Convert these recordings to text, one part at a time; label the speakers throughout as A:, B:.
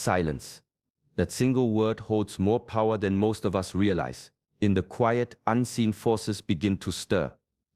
A: silence. That single word holds more power than most of us realize. In the quiet, unseen forces begin to stir.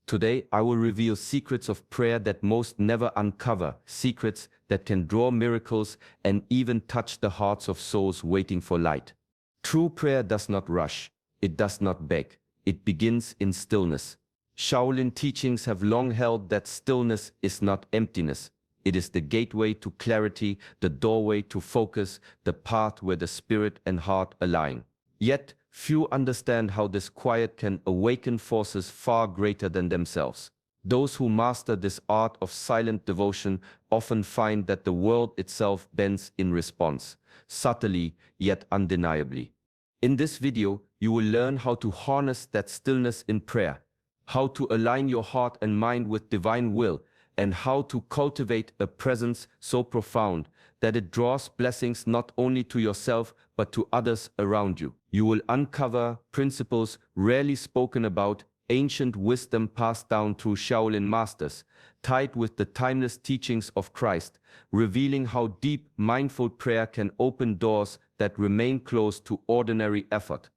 A: Today, I will reveal secrets of prayer that most never uncover, secrets that can draw miracles and even touch the hearts of souls waiting for light. True prayer does not rush. It does not beg. It begins in stillness. Shaolin teachings have long held that stillness is not emptiness. It is the gateway to clarity, the doorway to focus, the path where the spirit and heart align. Yet, few understand how this quiet can awaken forces far greater than themselves. Those who master this art of silent devotion often find that the world itself bends in response, subtly yet undeniably. In this video, you will learn how to harness that stillness in prayer, how to align your heart and mind with divine will, and how to cultivate a presence so profound that it draws blessings not only to yourself but to others around you. You will uncover principles rarely spoken about, ancient wisdom passed down through Shaolin masters, tied with the timeless teachings of Christ, revealing how deep mindful prayer can open doors that remain closed to ordinary effort.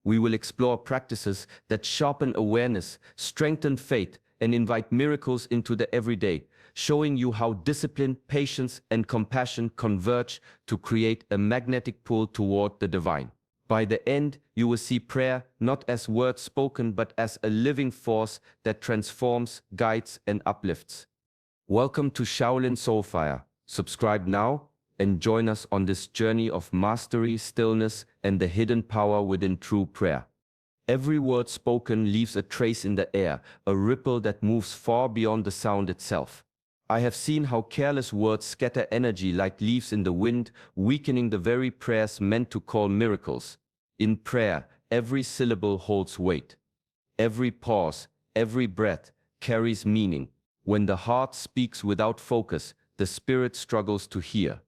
A: We will explore practices that sharpen awareness, strengthen faith, and invite miracles into the everyday, showing you how discipline, patience, and compassion converge to create a magnetic pull toward the divine. By the end, you will see prayer not as words spoken but as a living force that transforms, guides, and uplifts. Welcome to Shaolin Soulfire. Subscribe now and join us on this journey of mastery, stillness, and the hidden power within true prayer. Every word spoken leaves a trace in the air, a ripple that moves far beyond the sound itself. I have seen how careless words scatter energy like leaves in the wind, weakening the very prayers meant to call miracles. In prayer, every syllable holds weight. Every pause, every breath carries meaning. When the heart speaks without focus, the spirit struggles to hear.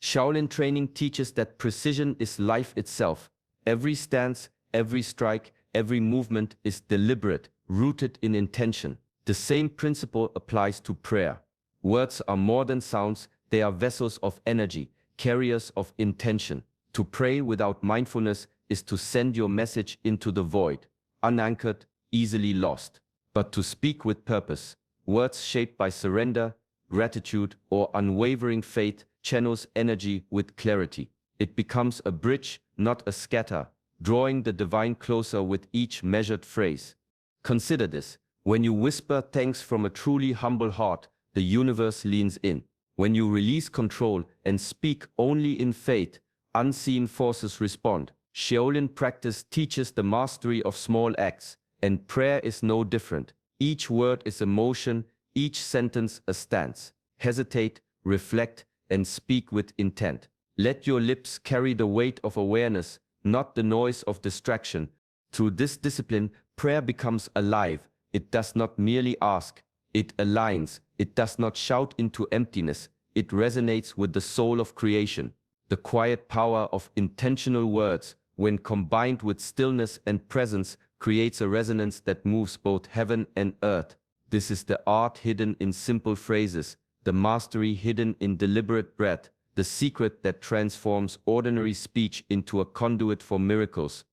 A: Shaolin training teaches that precision is life itself. Every stance, every strike, every movement is deliberate, rooted in intention. The same principle applies to prayer. Words are more than sounds, they are vessels of energy, carriers of intention. To pray without mindfulness is to send your message into the void, unanchored, easily lost. But to speak with purpose, words shaped by surrender, gratitude, or unwavering faith channels energy with clarity. It becomes a bridge, not a scatter, drawing the divine closer with each measured phrase. Consider this. When you whisper thanks from a truly humble heart, the universe leans in. When you release control and speak only in faith, unseen forces respond. Shaolin practice teaches the mastery of small acts, and prayer is no different. Each word is a motion, each sentence a stance. Hesitate, reflect, and speak with intent. Let your lips carry the weight of awareness, not the noise of distraction. Through this discipline, prayer becomes alive. It does not merely ask, it aligns. It does not shout into emptiness. It resonates with the soul of creation. The quiet power of intentional words, when combined with stillness and presence, creates a resonance that moves both heaven and earth. This is the art hidden in simple phrases, the mastery hidden in deliberate breath, the secret that transforms ordinary speech into a conduit for miracles.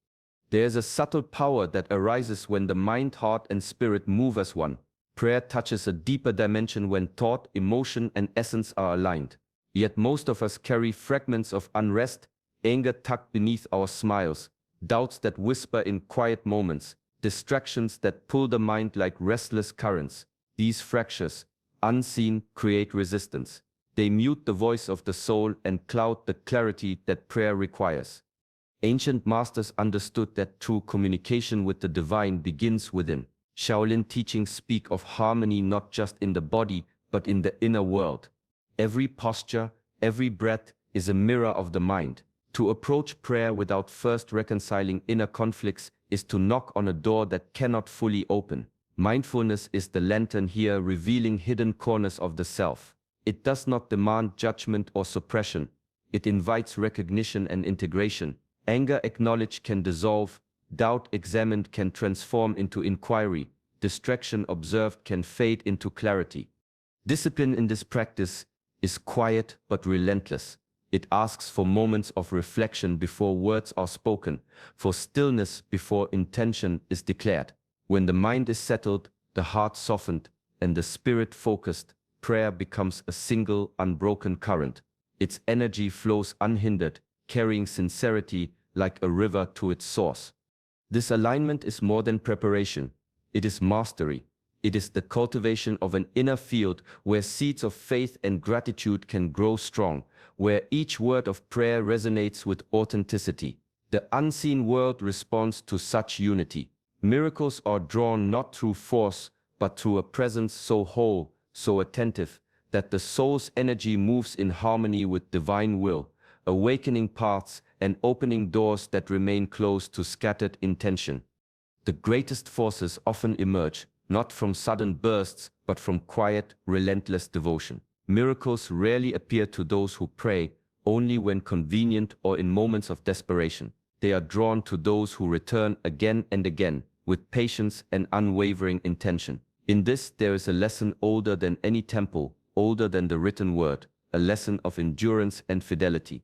A: There is a subtle power that arises when the mind, heart, and spirit move as one. Prayer touches a deeper dimension when thought, emotion, and essence are aligned. Yet most of us carry fragments of unrest, anger tucked beneath our smiles, doubts that whisper in quiet moments, distractions that pull the mind like restless currents. These fractures, unseen, create resistance. They mute the voice of the soul and cloud the clarity that prayer requires. Ancient masters understood that true communication with the divine begins within. Shaolin teachings speak of harmony not just in the body, but in the inner world. Every posture, every breath is a mirror of the mind. To approach prayer without first reconciling inner conflicts is to knock on a door that cannot fully open. Mindfulness is the lantern here, revealing hidden corners of the self. It does not demand judgment or suppression. It invites recognition and integration. Anger acknowledged can dissolve, doubt examined can transform into inquiry, distraction observed can fade into clarity. Discipline in this practice is quiet but relentless. It asks for moments of reflection before words are spoken, for stillness before intention is declared. When the mind is settled, the heart softened, and the spirit focused, prayer becomes a single, unbroken current. Its energy flows unhindered, carrying sincerity like a river to its source. This alignment is more than preparation. It is mastery. It is the cultivation of an inner field where seeds of faith and gratitude can grow strong, where each word of prayer resonates with authenticity. The unseen world responds to such unity. Miracles are drawn not through force, but through a presence so whole, so attentive, that the soul's energy moves in harmony with divine will, awakening paths and opening doors that remain closed to scattered intention. The greatest forces often emerge, not from sudden bursts, but from quiet, relentless devotion. Miracles rarely appear to those who pray, only when convenient or in moments of desperation. They are drawn to those who return again and again, with patience and unwavering intention. In this there is a lesson older than any temple, older than the written word, a lesson of endurance and fidelity.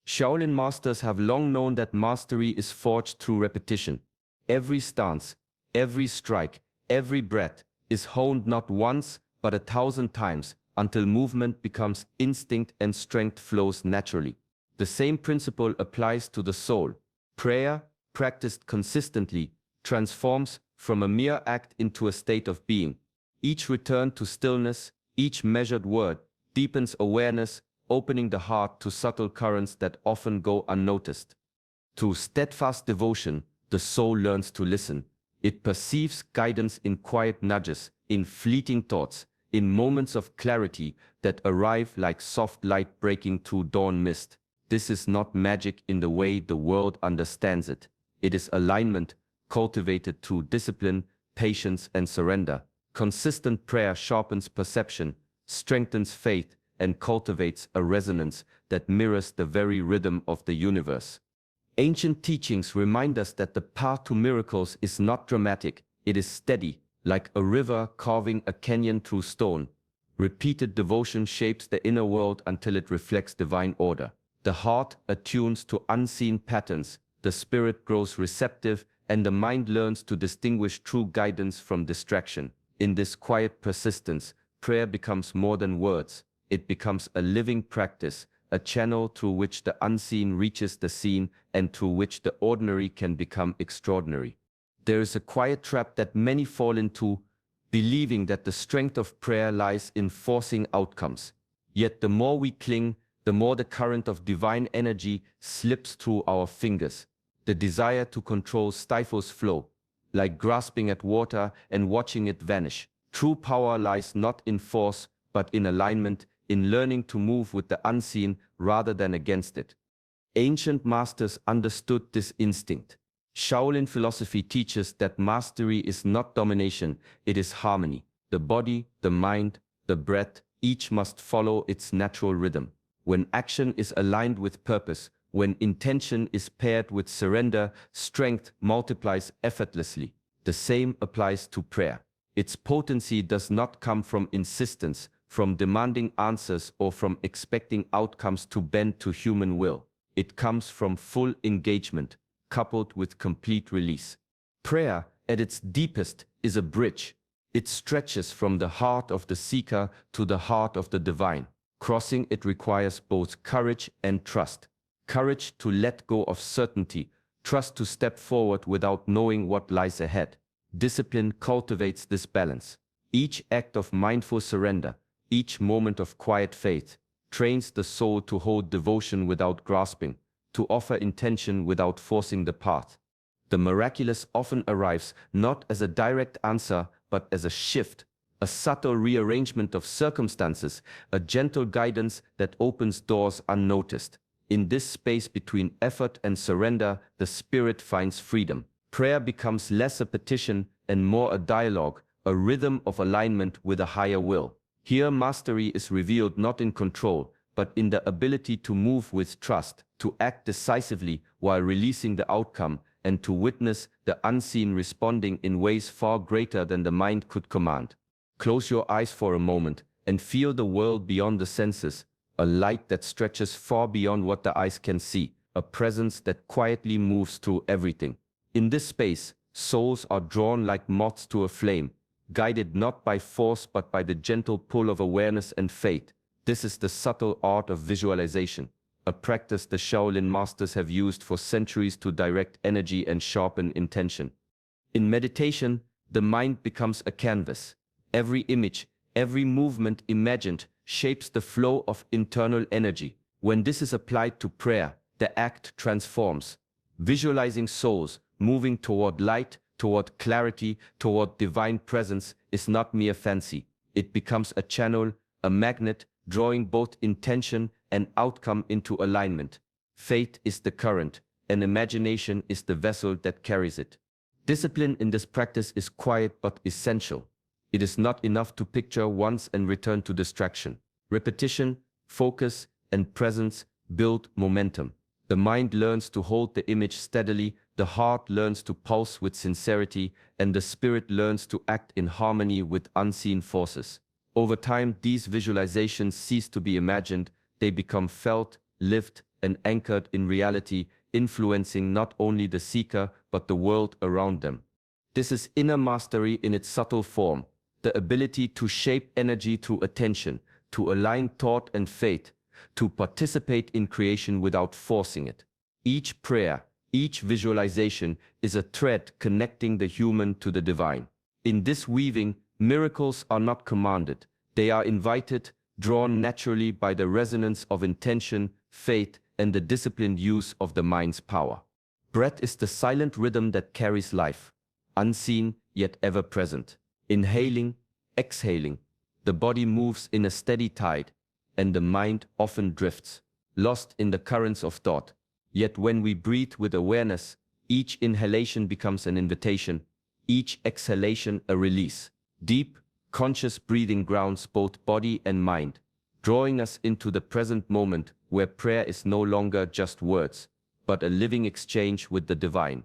A: Shaolin masters have long known that mastery is forged through repetition. Every stance, every strike, every breath is honed not once, but 1,000 times, until movement becomes instinct and strength flows naturally. The same principle applies to the soul. Prayer, practiced consistently, transforms from a mere act into a state of being. Each return to stillness, each measured word, deepens awareness, opening the heart to subtle currents that often go unnoticed. Through steadfast devotion, the soul learns to listen. It perceives guidance in quiet nudges, in fleeting thoughts, in moments of clarity that arrive like soft light breaking through dawn mist. This is not magic in the way the world understands it. It is alignment, cultivated through discipline, patience, and surrender. Consistent prayer sharpens perception, strengthens faith, and cultivates a resonance that mirrors the very rhythm of the universe. Ancient teachings remind us that the path to miracles is not dramatic, it is steady, like a river carving a canyon through stone. Repeated devotion shapes the inner world until it reflects divine order. The heart attunes to unseen patterns, the spirit grows receptive, and the mind learns to distinguish true guidance from distraction. In this quiet persistence, prayer becomes more than words. It becomes a living practice, a channel through which the unseen reaches the seen and through which the ordinary can become extraordinary. There is a quiet trap that many fall into, believing that the strength of prayer lies in forcing outcomes. Yet the more we cling, the more the current of divine energy slips through our fingers. The desire to control stifles flow, like grasping at water and watching it vanish. True power lies not in force, but in alignment, in learning to move with the unseen rather than against it. Ancient masters understood this instinct. Shaolin philosophy teaches that mastery is not domination, it is harmony. The body, the mind, the breath, each must follow its natural rhythm. When action is aligned with purpose, when intention is paired with surrender, strength multiplies effortlessly. The same applies to prayer. Its potency does not come from insistence, from demanding answers, or from expecting outcomes to bend to human will. It comes from full engagement, coupled with complete release. Prayer, at its deepest, is a bridge. It stretches from the heart of the seeker to the heart of the divine. Crossing it requires both courage and trust. Courage to let go of certainty, trust to step forward without knowing what lies ahead. Discipline cultivates this balance. Each act of mindful surrender, each moment of quiet faith, trains the soul to hold devotion without grasping, to offer intention without forcing the path. The miraculous often arrives not as a direct answer, but as a shift, a subtle rearrangement of circumstances, a gentle guidance that opens doors unnoticed. In this space between effort and surrender, the spirit finds freedom. Prayer becomes less a petition and more a dialogue, a rhythm of alignment with a higher will. Here mastery is revealed not in control, but in the ability to move with trust, to act decisively while releasing the outcome, and to witness the unseen responding in ways far greater than the mind could command. Close your eyes for a moment and feel the world beyond the senses, a light that stretches far beyond what the eyes can see, a presence that quietly moves through everything. In this space, souls are drawn like moths to a flame, guided not by force but by the gentle pull of awareness and faith. This is the subtle art of visualization, a practice the Shaolin masters have used for centuries to direct energy and sharpen intention. In meditation, the mind becomes a canvas. Every image, every movement imagined shapes the flow of internal energy. When this is applied to prayer, the act transforms. Visualizing souls moving toward light, toward clarity, toward divine presence is not mere fancy. It becomes a channel, a magnet, drawing both intention and outcome into alignment. Faith is the current, and imagination is the vessel that carries it. Discipline in this practice is quiet but essential. It is not enough to picture once and return to distraction. Repetition, focus, and presence build momentum. The mind learns to hold the image steadily, the heart learns to pulse with sincerity, and the spirit learns to act in harmony with unseen forces. Over time, these visualizations cease to be imagined, they become felt, lived, and anchored in reality, influencing not only the seeker but the world around them. This is inner mastery in its subtle form, the ability to shape energy through attention, to align thought and faith, to participate in creation without forcing it. Each prayer, each visualization is a thread connecting the human to the divine. In this weaving, miracles are not commanded, they are invited, drawn naturally by the resonance of intention, faith, and the disciplined use of the mind's power. Breath is the silent rhythm that carries life, unseen yet ever present. Inhaling, exhaling, the body moves in a steady tide, and the mind often drifts, lost in the currents of thought. Yet when we breathe with awareness, each inhalation becomes an invitation, each exhalation a release. Deep, conscious breathing grounds both body and mind, drawing us into the present moment where prayer is no longer just words, but a living exchange with the divine.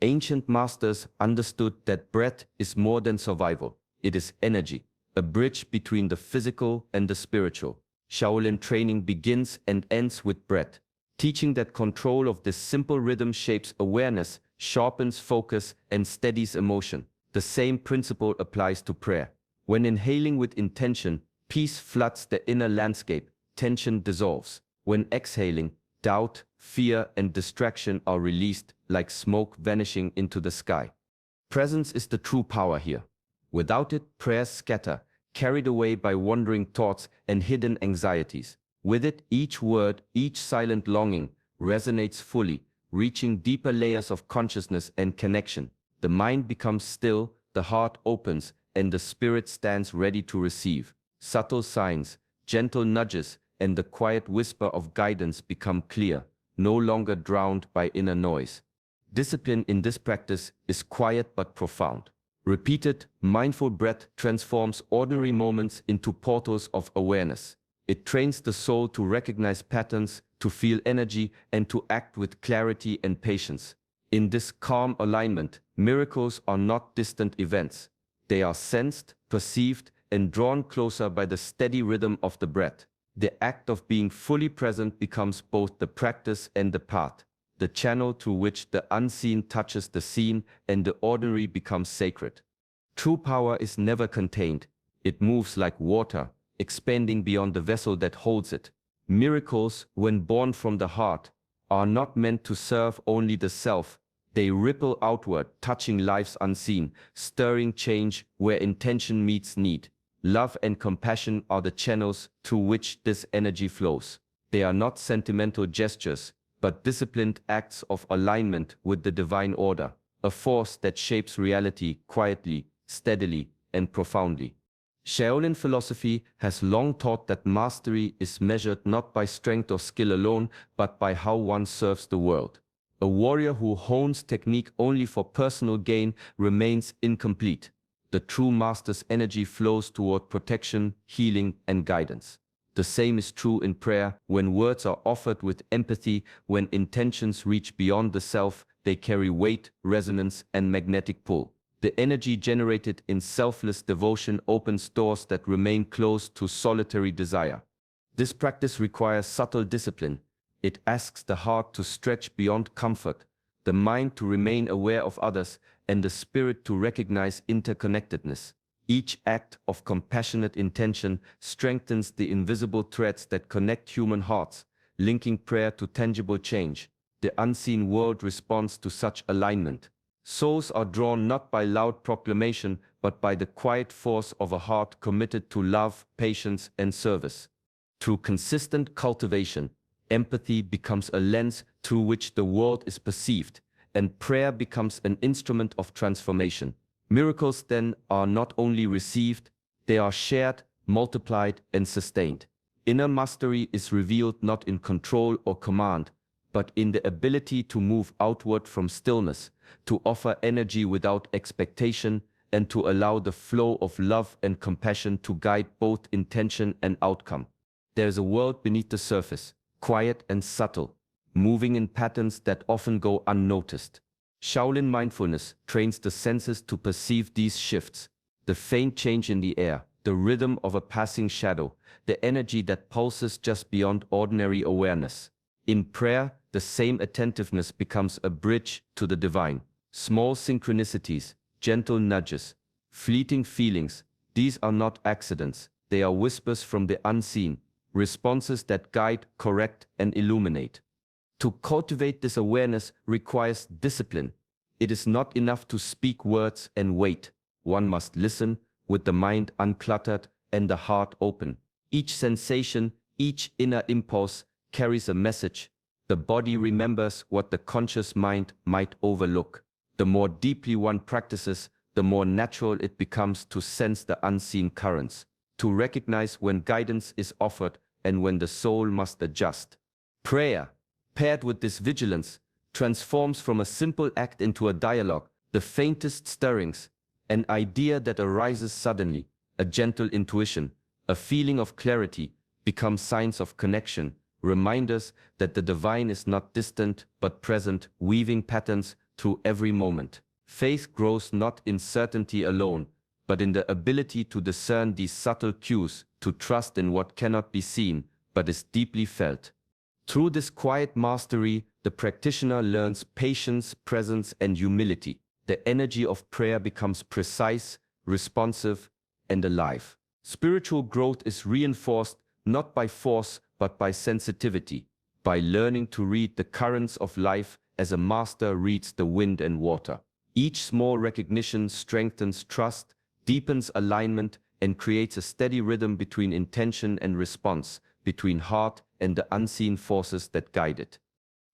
A: Ancient masters understood that breath is more than survival. It is energy, a bridge between the physical and the spiritual. Shaolin training begins and ends with breath, teaching that control of this simple rhythm shapes awareness, sharpens focus, and steadies emotion. The same principle applies to prayer. When inhaling with intention, peace floods the inner landscape, tension dissolves. When exhaling, doubt, fear, and distraction are released like smoke vanishing into the sky. Presence is the true power here. Without it, prayers scatter, carried away by wandering thoughts and hidden anxieties. With it, each word, each silent longing resonates fully, reaching deeper layers of consciousness and connection. The mind becomes still, the heart opens, and the spirit stands ready to receive. Subtle signs, gentle nudges, and the quiet whisper of guidance become clear, no longer drowned by inner noise. Discipline in this practice is quiet but profound. Repeated, mindful breath transforms ordinary moments into portals of awareness. It trains the soul to recognize patterns, to feel energy, and to act with clarity and patience. In this calm alignment, miracles are not distant events. They are sensed, perceived, and drawn closer by the steady rhythm of the breath. The act of being fully present becomes both the practice and the path, the channel through which the unseen touches the seen and the ordinary becomes sacred. True power is never contained. It moves like water, expanding beyond the vessel that holds it. Miracles, when born from the heart, are not meant to serve only the self. They ripple outward, touching lives unseen, stirring change where intention meets need. Love and compassion are the channels through which this energy flows. They are not sentimental gestures, but disciplined acts of alignment with the divine order, a force that shapes reality quietly, steadily, and profoundly. Shaolin philosophy has long taught that mastery is measured not by strength or skill alone, but by how one serves the world. A warrior who hones technique only for personal gain remains incomplete. The true master's energy flows toward protection, healing, and guidance. The same is true in prayer. When words are offered with empathy, when intentions reach beyond the self, they carry weight, resonance, and magnetic pull. The energy generated in selfless devotion opens doors that remain closed to solitary desire. This practice requires subtle discipline. It asks the heart to stretch beyond comfort, the mind to remain aware of others, and the spirit to recognize interconnectedness. Each act of compassionate intention strengthens the invisible threads that connect human hearts, linking prayer to tangible change. The unseen world responds to such alignment. Souls are drawn not by loud proclamation, but by the quiet force of a heart committed to love, patience, and service. Through consistent cultivation, empathy becomes a lens through which the world is perceived, and prayer becomes an instrument of transformation. Miracles then are not only received, they are shared, multiplied, and sustained. Inner mastery is revealed not in control or command, but in the ability to move outward from stillness, to offer energy without expectation, and to allow the flow of love and compassion to guide both intention and outcome. There is a world beneath the surface, quiet and subtle, moving in patterns that often go unnoticed. Shaolin mindfulness trains the senses to perceive these shifts, the faint change in the air, the rhythm of a passing shadow, the energy that pulses just beyond ordinary awareness. In prayer, the same attentiveness becomes a bridge to the divine. Small synchronicities, gentle nudges, fleeting feelings, these are not accidents, they are whispers from the unseen, responses that guide, correct, and illuminate. To cultivate this awareness requires discipline. It is not enough to speak words and wait. One must listen, with the mind uncluttered and the heart open. Each sensation, each inner impulse carries a message. The body remembers what the conscious mind might overlook. The more deeply one practices, the more natural it becomes to sense the unseen currents, to recognize when guidance is offered and when the soul must adjust. Prayer, paired with this vigilance, transforms from a simple act into a dialogue, the faintest stirrings, an idea that arises suddenly, a gentle intuition, a feeling of clarity, become signs of connection, reminders that the divine is not distant but present, weaving patterns through every moment. Faith grows not in certainty alone, but in the ability to discern these subtle cues, to trust in what cannot be seen, but is deeply felt. Through this quiet mastery, the practitioner learns patience, presence, and humility. The energy of prayer becomes precise, responsive, and alive. Spiritual growth is reinforced not by force, but by sensitivity, by learning to read the currents of life as a master reads the wind and water. Each small recognition strengthens trust, deepens alignment, and creates a steady rhythm between intention and response, between heart and the unseen forces that guide it.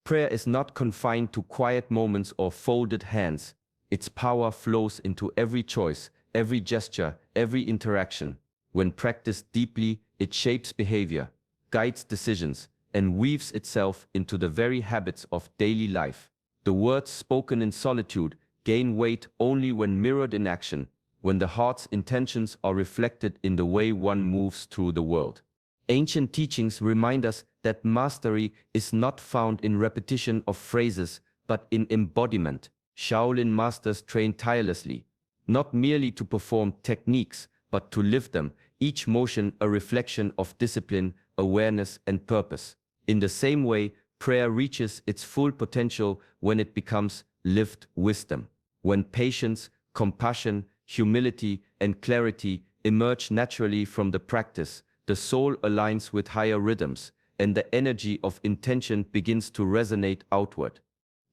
A: Prayer is not confined to quiet moments or folded hands. Its power flows into every choice, every gesture, every interaction. When practiced deeply, it shapes behavior, guides decisions, and weaves itself into the very habits of daily life. The words spoken in solitude gain weight only when mirrored in action, when the heart's intentions are reflected in the way one moves through the world. Ancient teachings remind us that mastery is not found in repetition of phrases, but in embodiment. Shaolin masters train tirelessly, not merely to perform techniques, but to live them, each motion a reflection of discipline, awareness, and purpose. In the same way, prayer reaches its full potential when it becomes lived wisdom. When patience, compassion, humility, and clarity emerge naturally from the practice, the soul aligns with higher rhythms, and the energy of intention begins to resonate outward.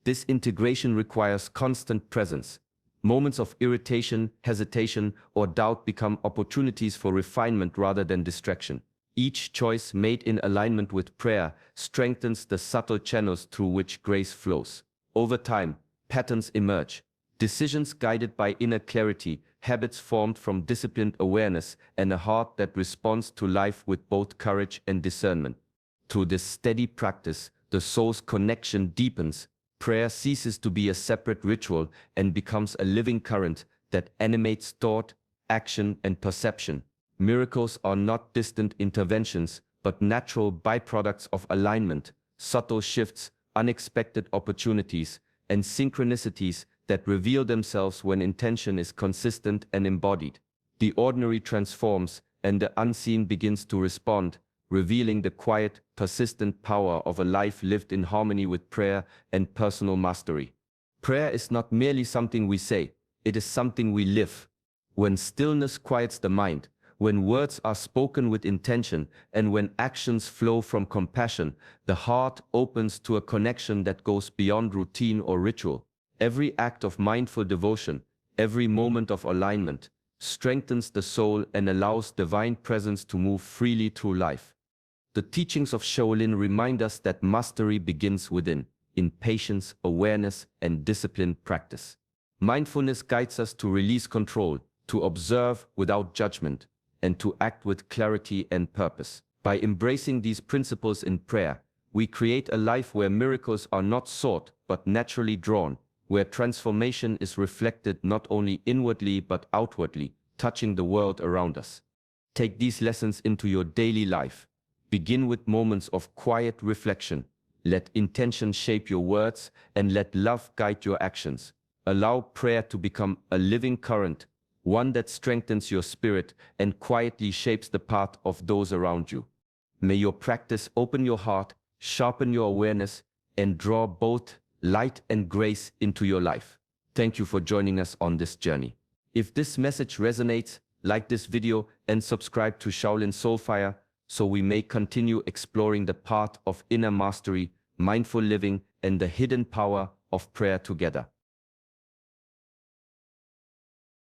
A: This integration requires constant presence. Moments of irritation, hesitation, or doubt become opportunities for refinement rather than distraction. Each choice made in alignment with prayer strengthens the subtle channels through which grace flows. Over time, patterns emerge. Decisions guided by inner clarity, habits formed from disciplined awareness, and a heart that responds to life with both courage and discernment. Through this steady practice, the soul's connection deepens. Prayer ceases to be a separate ritual and becomes a living current that animates thought, action, and perception. Miracles are not distant interventions, but natural byproducts of alignment, subtle shifts, unexpected opportunities, and synchronicities that reveal themselves when intention is consistent and embodied. The ordinary transforms, and the unseen begins to respond, revealing the quiet, persistent power of a life lived in harmony with prayer and personal mastery. Prayer is not merely something we say, it is something we live. When stillness quiets the mind, when words are spoken with intention, and when actions flow from compassion, the heart opens to a connection that goes beyond routine or ritual. Every act of mindful devotion, every moment of alignment, strengthens the soul and allows divine presence to move freely through life. The teachings of Shaolin remind us that mastery begins within, in patience, awareness, and disciplined practice. Mindfulness guides us to release control, to observe without judgment, and to act with clarity and purpose. By embracing these principles in prayer, we create a life where miracles are not sought but naturally drawn, where transformation is reflected not only inwardly but outwardly, touching the world around us. Take these lessons into your daily life. Begin with moments of quiet reflection. Let intention shape your words and let love guide your actions. Allow prayer to become a living current, one that strengthens your spirit and quietly shapes the path of those around you. May your practice open your heart, sharpen your awareness, and draw both light and grace into your life. Thank you for joining us on this journey. If this message resonates, like this video and subscribe to Shaolin Soulfire so we may continue exploring the path of inner mastery, mindful living, and the hidden power of prayer together.